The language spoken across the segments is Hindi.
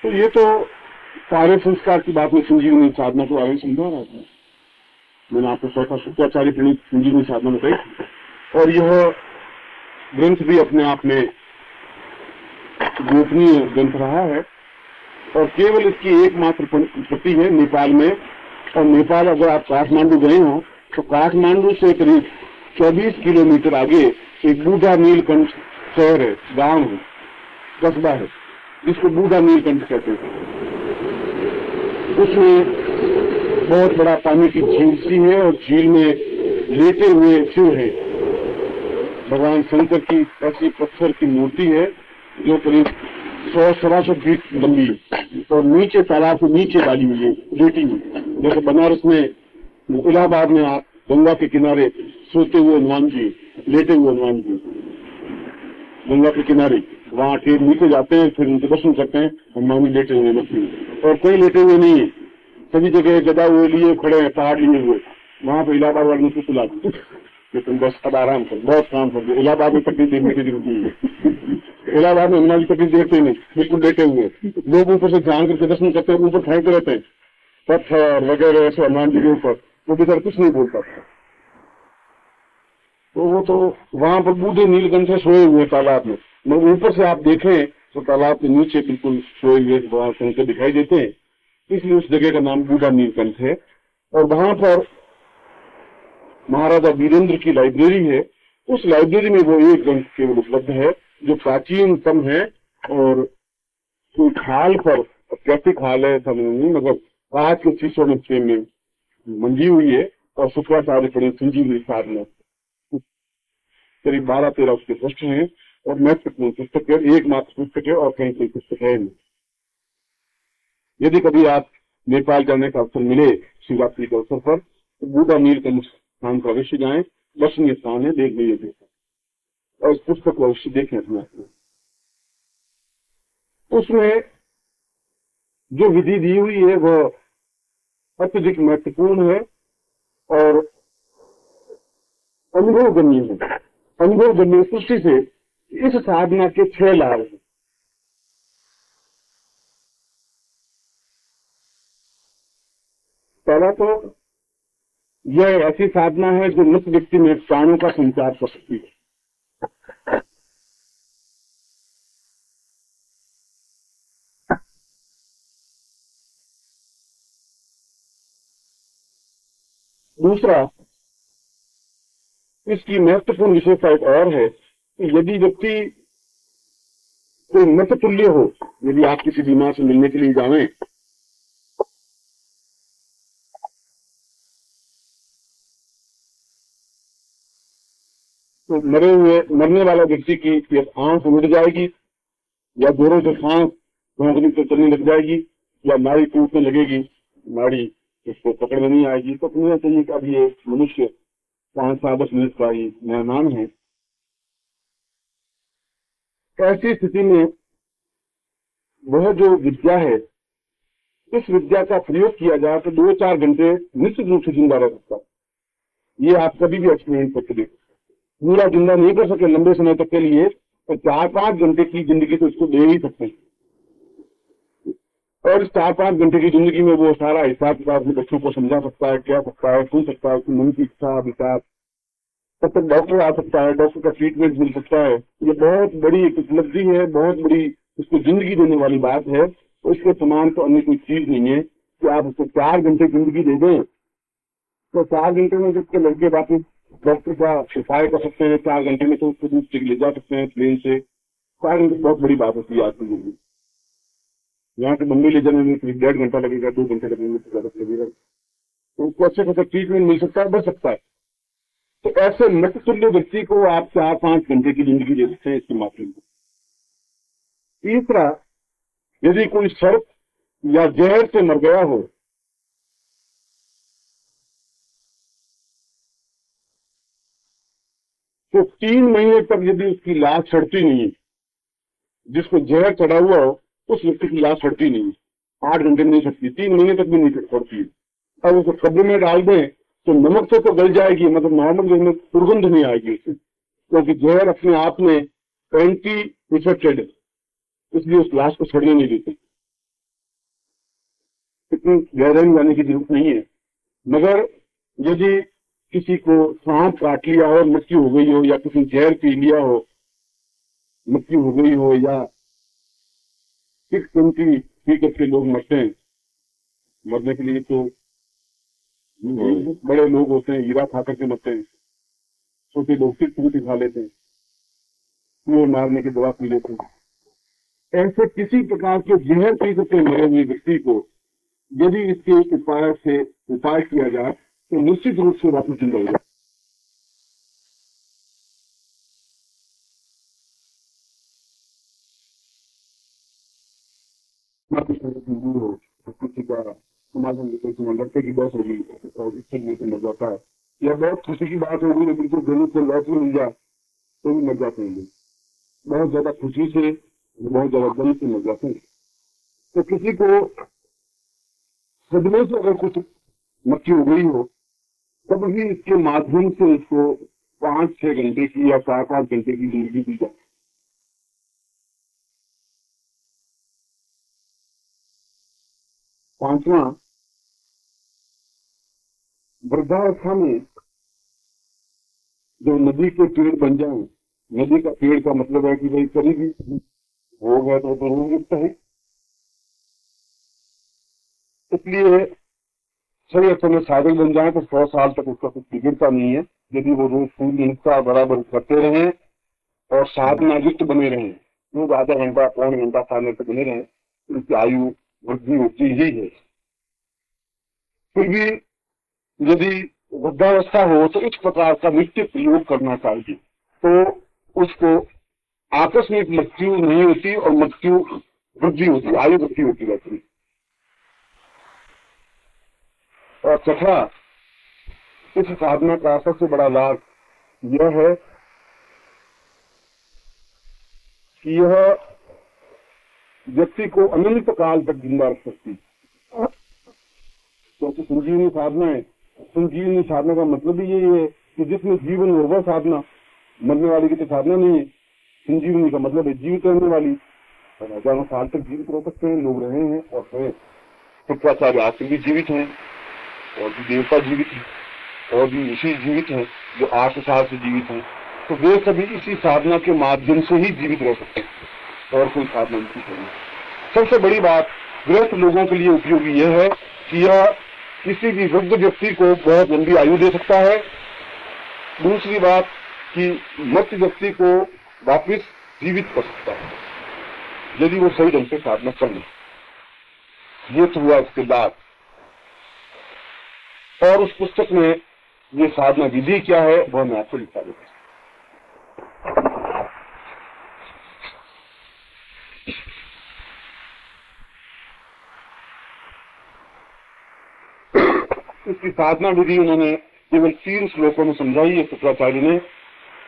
तो ये तो कार्य संस्कार की बात में संजीवनी साधना को आगे समझा रहा था। मैंने आपको चौथा शुक्राचार्य प्रणीत संजीवनी साधना में कही, और यह ग्रंथ भी अपने आप में गोपनीय ग्रंथ रहा है, और केवल इसकी एकमात्र प्रति है नेपाल में। और नेपाल, अगर आप काठमांडू गए हो तो काठमांडू से करीब 24 किलोमीटर आगे एक बूढ़ा नीलकंठ शहर है, गांव है, कस्बा है, जिसको बूढ़ा नीलकंठ कहते हैं। उसमें बहुत बड़ा पानी की झील सी है, और झील में लेटे हुए शिव है। भगवान शंकर की ऐसी पत्थर की मूर्ति है जो करीब 100-125 फीट लंबी है, और नीचे तालाब से नीचे डाली हुई है, लेटी हुई। जैसे बनारस में, इलाहाबाद में आप गंगा के किनारे सोते हुए हनुमान जी, लेटे हुए हनुमान जी गंगा के किनारे, वहां ठीक नीचे जाते हैं, फिर उनके दर्शन करते हैं, हनुमान जी लेटे हुए मछली। और कोई लेटे हुए नहीं है, सभी जगह गदा हुए लिए खड़े हैं, पहाड़ लिए हुए। वहां पे इलाहाबाद वाले मुझको सुला कि तुम बस अब आराम कर, बहुत काम कर दिया। इलाहाबाद में तकलीफ देखने की जरूरत नहीं है। इलाहाबाद में हनुमान जी तकलीफ देखते नहीं, बिल्कुल लेटे हुए। लोग ऊपर से ध्यान करके दर्शन करते हैं, ऊपर फेंकते रहते हैं पत्थर वगैरह ऐसे हनुमान जी के ऊपर, वो बेचारा कुछ नहीं बोलता। तो वो तो वहां पर बूढ़े नीलकंठ से सोए हुए तालाब में। मगर ऊपर से आप देखें तो तालाब के नीचे बिल्कुल सोए हुए भगवान शंकर दिखाई देते हैं, इसलिए उस जगह का नाम बूढ़ा नीलकंठ है। और वहां पर महाराजा वीरेंद्र की लाइब्रेरी है। उस लाइब्रेरी में वो एक ग्रंथ केवल उपलब्ध है जो प्राचीनतम है, और कोई खाल पर, कैसी खाल है समझ नहीं, मगर आज के शीशों में मंजी हुई है, और शुक्राचार्य प्रणीत संजीवनी साधना करीब 12-13 उसके पृष्ठ हैं, और महत्वपूर्ण पुस्तक है, एकमात्र पुस्तक है, और कहीं कोई पुस्तक है नहीं। यदि कभी आप नेपाल जाने का अवसर मिले शिवरात्रि के अवसर पर, तो बूढ़ा नीलकंठ स्थान को अवश्य जाएं, दर्शनीय स्थान है, देखने योग्य, और इस पुस्तक को अवश्य देखें अपने आप में। उसमें जो विधि दी हुई है वह अत्यधिक महत्वपूर्ण है और अनुभवगम्य है। अनुभवगम्य दृष्टि से इस साधना के 6 लाभ हैं। पहला तो यह ऐसी साधना है जो मृत व्यक्ति में प्राणों का संचार कर सकती है। दूसरा, इसकी महत्वपूर्ण विशेषता एक और है कि यदि व्यक्ति कोई मृत तुल्य हो, यदि आप किसी बीमार से मिलने के लिए जाएं, तो मरने वाला व्यक्ति की आंख उड़ जाएगी, या जोरों से सांस भौंकने से चलने लग जाएगी, या नाड़ी टूटने लगेगी, नाड़ी उसको पकड़ में नहीं आएगी। तो समझना चाहिए कि अब ये मनुष्य 5-10 मिनट का ही मेहमान है। ऐसी स्थिति में वह जो विद्या है, इस विद्या का प्रयोग किया जाए तो 2-4 घंटे निश्चित रूप से जिंदा रह सकता है। ये आप कभी भी एक्सपीरियंस करके देखो। पूरा जिंदा नहीं कर सके लंबे समय तक के लिए, तो 4-5 घंटे की जिंदगी तो इसको दे ही सकते हैं। और इस 4-5 घंटे की जिंदगी में वो सारा हिसाब किताब अपने बच्चों को समझा सकता है, कह सकता है, सुन सकता है, उसकी मन की इच्छा विचार। तब तक डॉक्टर आ सकता है, डॉक्टर का ट्रीटमेंट मिल सकता है। ये बहुत बड़ी एक उपलब्धि है, बहुत बड़ी उसको जिंदगी देने वाली बात है। तो इसके समान तो अन्य कोई चीज नहीं है कि आप उसको 4 घंटे जिंदगी दे दें, तो 4 घंटे में जब लड़के वापिस डॉक्टर का उपाय कर सकते हैं, 4 घंटे में तो उसको दूसरे ले जा सकते हैं प्लेन से। 4 घंटे बहुत बड़ी बात होती है आज की जिंदगी। यहाँ से बम्बई ले जाने में करीब 1.5 घंटा लगेगा, 2 घंटे लगेंगे, तो ज्यादा लगेगा। तो उसको अच्छे खासा ट्रीटमेंट मिल सकता है, बच सकता है। तो ऐसे मृततुल्य व्यक्ति को आप 4-5 घंटे की जिंदगी दे सकते हैं इसके माध्यम से। तीसरा, यदि कोई सर्प या जहर से मर गया हो, तो 3 महीने तक यदि उसकी लाश सड़ती नहीं, जिसको जहर चढ़ा हुआ हो उस व्यक्ति की लाश सड़ती नहीं, 8 घंटे में नहीं सड़ती, 3 महीने तक भी नहीं सड़ती। अब उसको कब्र में डाल दें तो नमक से तो गल जाएगी, मतलब नॉर्मल में दुर्गंध नहीं आएगी उससे, क्योंकि जहर अपने आप में एंटी इफेक्टेड है, इसलिए उस लाश को सड़ने नहीं देते। इतनी गहराई में जाने की जरूरत नहीं है। मगर यदि किसी को सांप काट लिया हो, मृत्यु हो गई हो, या किसी जहर पी लिया हो, मृत्यु हो गई हो, या किस की पी करके लोग मरते हैं, मरने के लिए तो बड़े लोग होते हैं, हीरा खा करके मरते हैं, छोटे लोग सिर्फ फ्रूट खा लेते हैं, वो मारने की दवा पी लेते हैं। ऐसे किसी प्रकार के जहर पी करके मरे हुए व्यक्ति को यदि इसके उपाय किया जाए तो निश्चित रूप से वापस जिंदा हो जाए। किसी का समाज में कोई लड़के की बात होगी और इससे मर जाता है, या बहुत खुशी की बात होगी, बिल्कुल गरीब से लौट मिल जाए तो भी मर जाते हैं। बहुत ज्यादा खुशी से, बहुत ज्यादा गम से मर जाते हैं। तो किसी को सदमे से अगर कुछ मृत्यु हो गई हो, तब भी इसके माध्यम से उसको 5-6 घंटे की या 4-5 घंटे की जिंदगी दी जाए। पांचवा, वृद्धावस्था में जो नदी के पेड़ बन जाए, नदी का पेड़ का मतलब है कि भाई करीबी हो गया तो रोज उगता है, इसलिए सही अर्थ में साधक बन जाए तो 100 साल तक उसका कुछ बिगड़ता नहीं है, यदि वो रोज सूर्य निष्ठा बराबर करते रहे और साधना युक्त बने रहे, रोज आधा घंटा 1.5 घंटा साधना तक बने रहे, उसकी आयु वृद्धि होती ही है। फिर भी यदि वृद्धावस्था हो तो इस प्रकार का नित्य प्रयोग करना चाहिए, तो उसको आकस्मिक मृत्यु नहीं होती और मृत्यु वृद्धि होती, आयु वृद्धि होती रहती है। और तथा इस साधना का सबसे बड़ा लाभ यह है कि यह व्यक्ति को अनंत काल तक जिंदा रख सकती है। क्योंकि संजीवनी साधना है, संजीवनी साधना का मतलब ही यही है कि जिसमें जीवन हो वह साधना, मरने वाली की तो साधना नहीं है। संजीवनी का मतलब है जीवित रहने वाली, हजारों साल तक जीवित रह सकते हैं, लोग रहे हैं और रहे। शुक्राचार्य आज भी जीवित हैं, और भी देवता जीवित है, और भी ऋषि जीवित हैं जो 8 साल से जीवित हैं, तो वे सभी इसी साधना के माध्यम से ही जीवित रह सकते हैं और कोई साधना नहीं करनी। सबसे बड़ी बात गृहस्थ लोगों के लिए उपयोगी यह है कि यह किसी भी वृद्ध व्यक्ति को बहुत लंबी आयु दे सकता है। दूसरी बात कि मृत व्यक्ति को वापिस जीवित कर सकता है यदि वो सही ढंग से साधना कर ले। ये तो हुआ इसके बाद। और उस पुस्तक में ये साधना विधि क्या है वह मैं आपको लिखा देता हूं। इसकी साधना विधि उन्होंने केवल 3 श्लोकों में समझाई है शुक्राचार्य ने,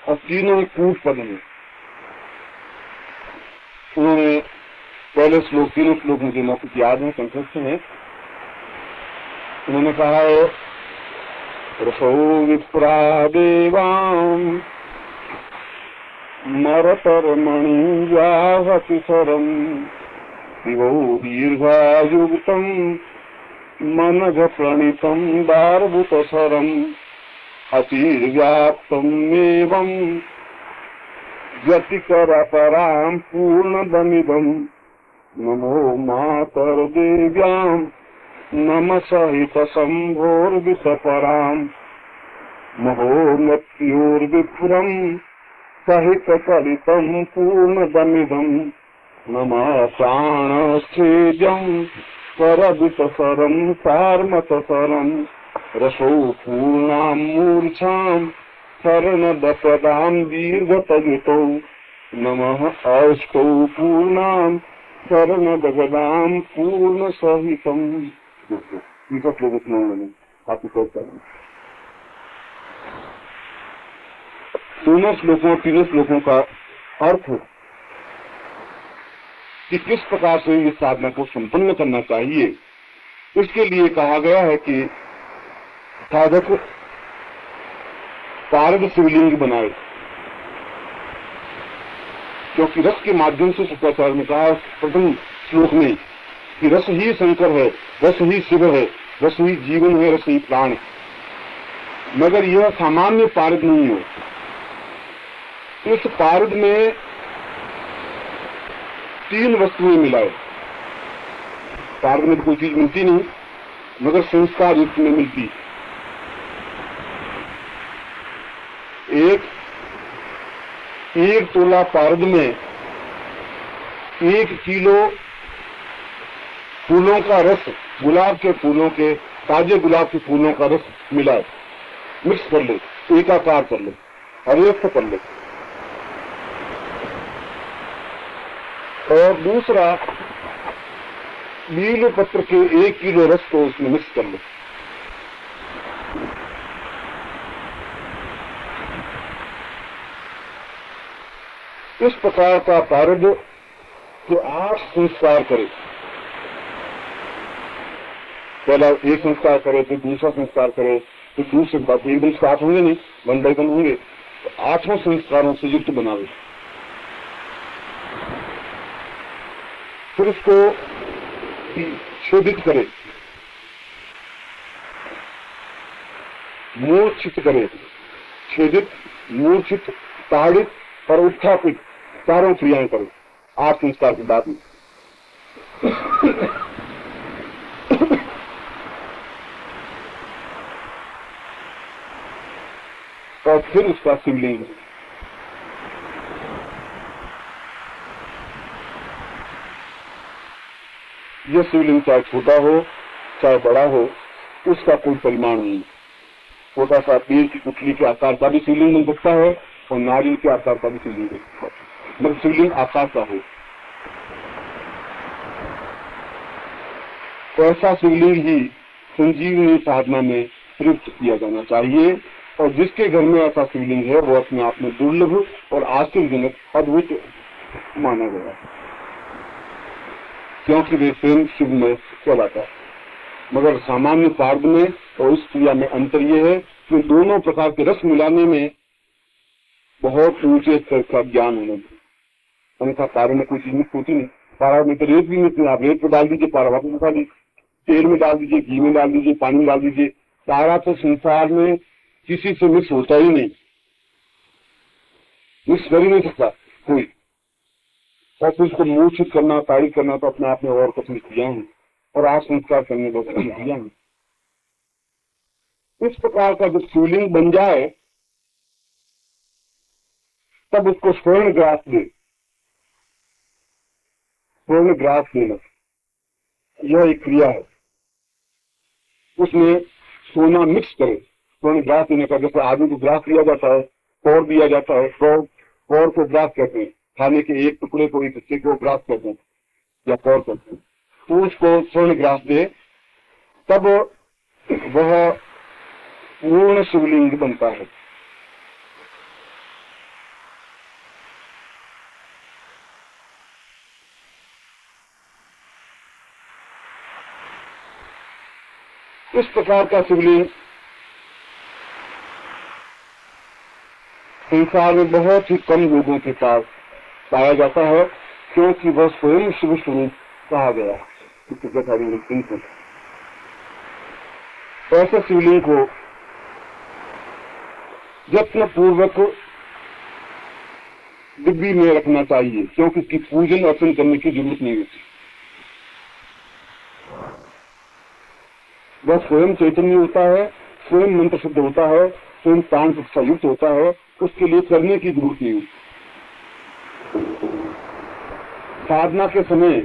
और तीनों ही कूट पद में। उन्होंने पहले श्लोक, 3 श्लोक मुझे मौखिक याद है, कंठस्थ है। उन्होंने कहा है रसो विप्रा देवाम मरतरमणि व्याहति सरम शिवो दीर्घायुक्तम मनघ प्रणीतम दारभूतसरम अतिव्याप्तम एवं व्यतिकरपरां पूर्णदमिदं नमो मातर देव्यां नम सहित शंभोर्विषपरां महो मृत्योर्विपुरं सहित कलितं पूर्णदमिदं नमः प्राणस्थेजं परवितसरं सार्मतसरं रसो पूर्णां मूर्छां शरणदपदां दीर्घतयुतौ नमः अष्टौ पूर्णां शरणदगदां पूर्णसहितं। दोनों श्लोकों 3 श्लोकों का अर्थ कि किस प्रकार से इस साधना को संपन्न करना चाहिए, इसके लिए कहा गया है कि साधक पारद शिवलिंग बनाए, क्योंकि रस के माध्यम से शुक्राचार्य ने कहा प्रथम श्लोक में कि रस ही शंकर है, रस ही शिव है, रस ही जीवन है, रस ही प्राण है। मगर यह सामान्य पारद नहीं है। इस पारद में 3 वस्तुएं मिलाए। पारद में तो कोई चीज मिलती नहीं, मगर संस्कार युक्त में मिलती। एक तोला पारद में 1 किलो फूलों का रस, गुलाब के फूलों के, ताजे गुलाब के फूलों का रस मिलाए, मिक्स कर ले, एकाकार कर ले, अव्यक्त कर ले। और दूसरा, नील पत्र के 1 किलो रस को उसमें मिक्स कर ले। इस प्रकार का पारद जो 8 संस्कार करे, पहला एक संस्कार करे, फिर दूसरा संस्कार करे, फिर दूसरे बात, एक दिन 8 होंगे नहीं, 1 by 1 होंगे, तो 8 संस्कारों से युक्त बनावे। फिर उसको शोधित करे, मूर्छित करे, छेदित, मूर्छित, ताड़ित और उत्थापित, 4 क्रियाएं करे 8 संस्कार की बात में। और फिर उसका शिवलिंग, यह शिवलिंग चाहे छोटा हो चाहे बड़ा हो, उसका कोई परिमाण नहीं। छोटा सा पेड़ की गुठली के आकार का भी शिवलिंग बन सकता है और नारियल के आकार का भी शिवलिंग बन सकता है, मगर शिवलिंग आकार का हो। तो ऐसा शिवलिंग ही संजीवनी साधना में प्रयुक्त किया जाना चाहिए। और जिसके घर में ऐसा शिवलिंग है वो अपने आप में दुर्लभ और आश्चर्यजनक, अद्भुत माना गया, क्योंकि वे स्वयं शिव में कहलाता है। मगर सामान्य पारद में और इस क्रिया में अंतर यह है कि दोनों प्रकार के रस मिलाने में बहुत ऊंचे स्तर का ज्ञान होना चाहिए, अन्यथा पारा में कोई चीज मिक्स होती नहीं। पारा में तो रेत भी मिक्स, आप रेत पर डाल दीजिए, पारा वापस उठा लीजिए, तेल में डाल दीजिए, घी में डाल दीजिए, पानी में डाल दीजिए, सारा तो संसार में किसी से मिक्स होता ही नहीं, मिक्स कर ही नहीं सकता कोई। और फिर उसको मूर्छित करना, ताड़ित करना तो अपने आप में और कठिन क्रिया है, और आज संस्कार करने बहुत कठिन क्रिया है। इस प्रकार का जब शिवलिंग बन जाए तब उसको स्वर्ण ग्रास दे, स्वर्ण ग्रास देना, यह एक क्रिया है। उसमें सोना मिक्स करे, स्वर्ण ग्रास देने का। जैसे आदमी को ग्रास दिया जाता है, कौर दिया जाता है, कौर को ग्रास कहते हैं, खाने के एक टुकड़े को, एक हिस्से को ग्रास कहते हैं या कौर कहते हैं। तो उसको स्वर्ण ग्रास दे, तब वह पूर्ण शिवलिंग बनता है। इस प्रकार का शिवलिंग संसार में बहुत ही कम लोगों के पास पाया जाता है, क्योंकि वह स्वयं शिव स्वरूप कहा गया है। ऐसे शिवलिंग को यत्न पूर्वक डिब्बी में रखना चाहिए, क्योंकि इसकी पूजन अर्चन करने की जरूरत नहीं होती। वह स्वयं चैतन्य होता है, स्वयं मंत्र शुद्ध होता है, स्वयं प्राण शिक्षा युक्त होता है, उसके लिए करने की जरूरत नहीं होती। साधना के समय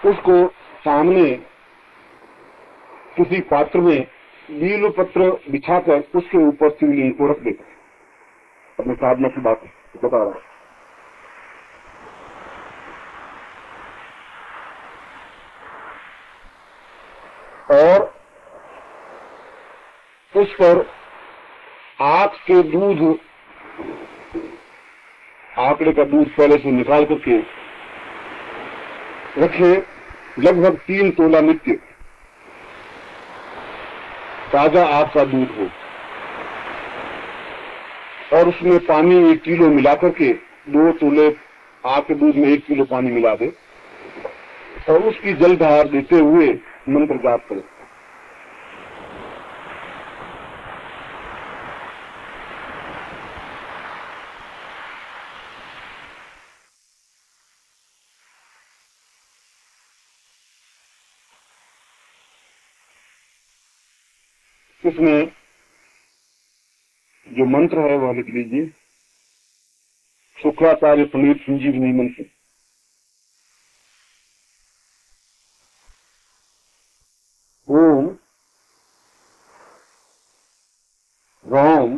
उसको सामने किसी पात्र में नील पत्र बिछाकर उसके ऊपर शिवलिंग को रख देता। अपने साधना की बात बता रहा है। और उस पर आंख के दूध, आंकड़े का दूध पहले से निकाल करके रखे, लगभग 3 तोला नित्य ताजा आंख का दूध हो, और उसमें पानी 1 किलो मिलाकर के 2 तोले आके दूध में 1 किलो पानी मिला दे और उसकी जलधार देते हुए मंत्र जाप करे। इसमें जो मंत्र है वह लिख लीजिए, शुक्राचार्य पंडित संजीवनी मंत्र। ओम राम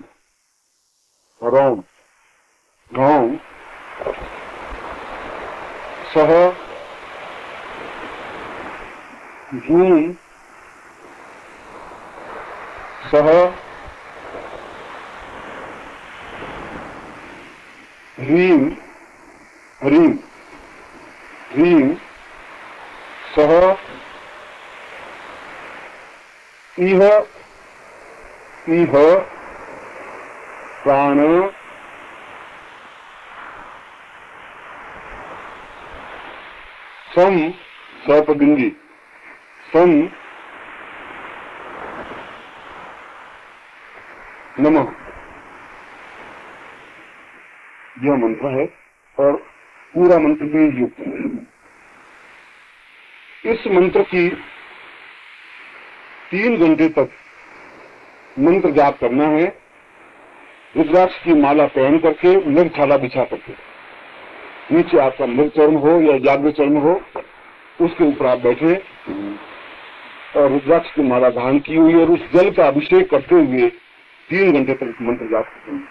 राम राम सह जूम सह ह्रीं ह्रीं ह्रीं सह इह इह प्राण सम सपबिंदी सम नमः। यह मंत्र है और पूरा मंत्र बीज युक्त है। इस मंत्र की 3 घंटे तक मंत्र जाप करना है। रुद्राक्ष की माला पहन करके मृगछाला बिछा करके, नीचे आपका मृग चरण हो या जागृत चरण हो, उसके ऊपर आप बैठे और रुद्राक्ष की माला धारण की हुई और उस जल का अभिषेक करते हुए 3 घंटे तक मंत्र जाप करते हैं।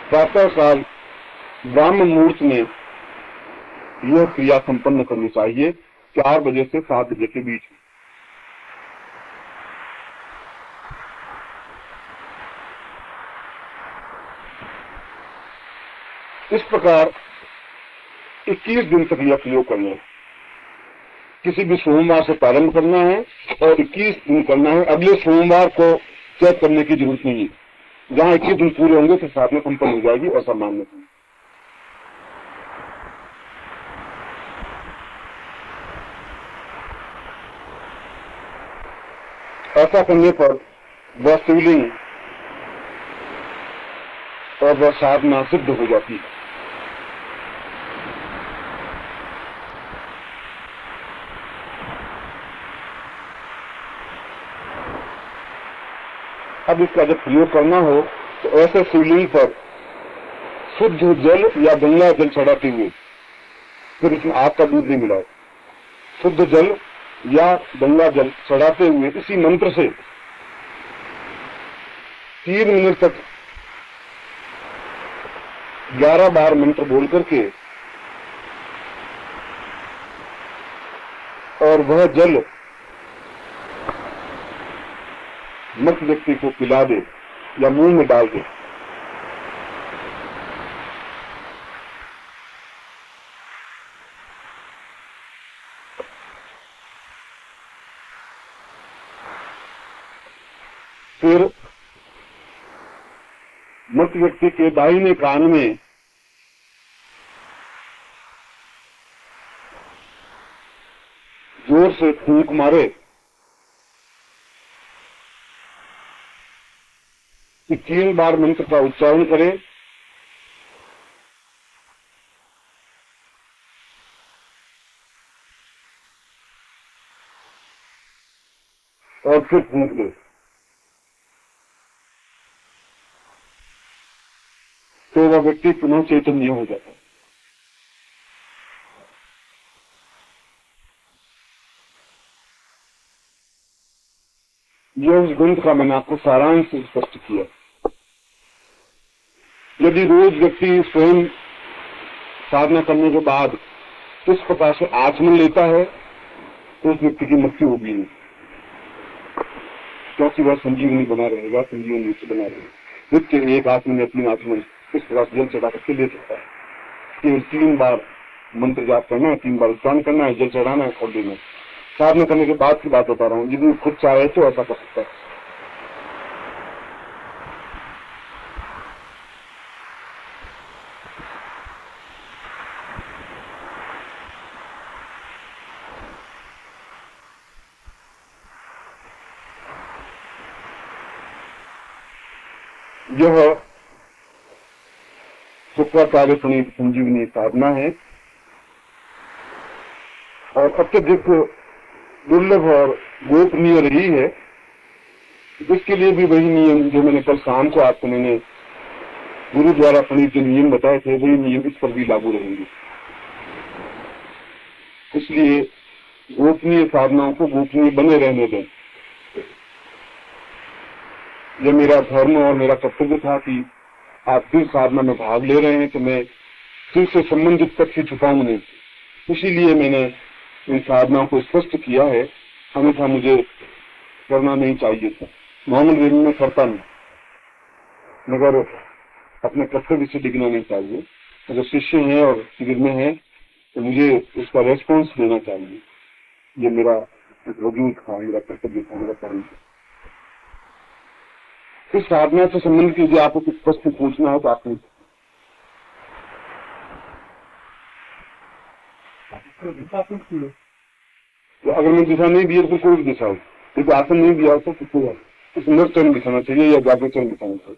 प्रातः काल ब्राह्म मुहूर्त में यह क्रिया संपन्न करनी चाहिए, 4 बजे से 7 बजे के बीच। इस प्रकार 21 दिन तक यह प्रयोग करना है। किसी भी सोमवार से प्रारंभ करना है और 21 दिन करना है। अगले सोमवार को चेक करने की जरूरत नहीं है। जहां 21 दिन पूरे होंगे तो साथ में संपन्न हो जाएगी, ऐसा मानना है। ऐसा करने पर वह शिवलिंग और वह साधना सिद्ध हो जाती है। अब इसका जब प्रयोग करना हो तो ऐसे शिवलिंग पर शुद्ध जल या गंगा जल चढ़ाते हुए, फिर इसमें आग का दूध नहीं मिलाओ, शुद्ध जल या गंगा जल चढ़ाते हुए इसी मंत्र से 3 मिनट तक 11 बार मंत्र बोल करके और वह जल मृत व्यक्ति को पिला दे या मुंह में डाल दे। फिर मृत व्यक्ति के दाहिने कान में जोर से फूंक मारे, 3 बार मंत्र का उच्चारण करे और फिर फूंक दे। तो वह व्यक्ति पुनः चैतन्य हो जाता है। यह उस ग्रंथ का मैंने आपको सारांश से स्पष्ट किया। यदि रोज व्यक्ति स्वयं साधना करने के बाद इस प्रकार से आचमन लेता है तो उस व्यक्ति की मृत्यु होगी नहीं, क्योंकि वह संजीवनी बना रहेगा, संजीवनी नित्य बना रहेगा। नित्य एक आत्मा में अपनी आचमन इस प्रकार से जल चढ़ा करके ले सकता है। केवल 3 बार मंत्र जाप करना है, 3 बार उच्चारण करना है, जल चढ़ाना है और देना है। साधना करने के बाद की बात बता रहा हूँ। यदि खुद चाहे तो ऐसा कर सकता है। यह शुक्राचार्य प्रणीत संजीवनी साधना है और अत्यधिक दुर्लभ और गोपनीय रही है, जिसके लिए भी वही नियम जो मैंने कल शाम को आपको मैंने गुरु द्वारा प्रणीत जो नियम बताए थे, वही नियम इस पर भी लागू रहेंगे। इसलिए गोपनीय साधनाओं को गोपनीय बने रहने दें। यह मेरा धर्म और मेरा कर्तव्य था कि आप जिस साधना में भाग ले रहे हैं तो मैं फिर से संबंधित तथ्य छुपाऊं नहीं। इसीलिए मैंने इन साधनाओं को स्पष्ट किया है, अन्यथा मुझे करना नहीं चाहिए था। नॉर्मल वे में करता नहीं, मगर अपने कर्तव्य से डिगना नहीं चाहिए। अगर शिष्य हैं और शिविर में है तो मुझे उसका रेस्पॉन्स देना चाहिए। ये मेरा वजूद था, मेरा कर्तव्य था, मेरा कर्म था। इस साधना से संबंधित यदि आपको कुछ प्रश्न पूछना है तो आप पूछ। तो अगर मैं दिशा नहीं दिया तो कोई दिशा हो, यदि आसन नहीं दिया तो कुछ होगा, इस नृत्य दिखाना चाहिए या जागृत दिखाना चाहिए।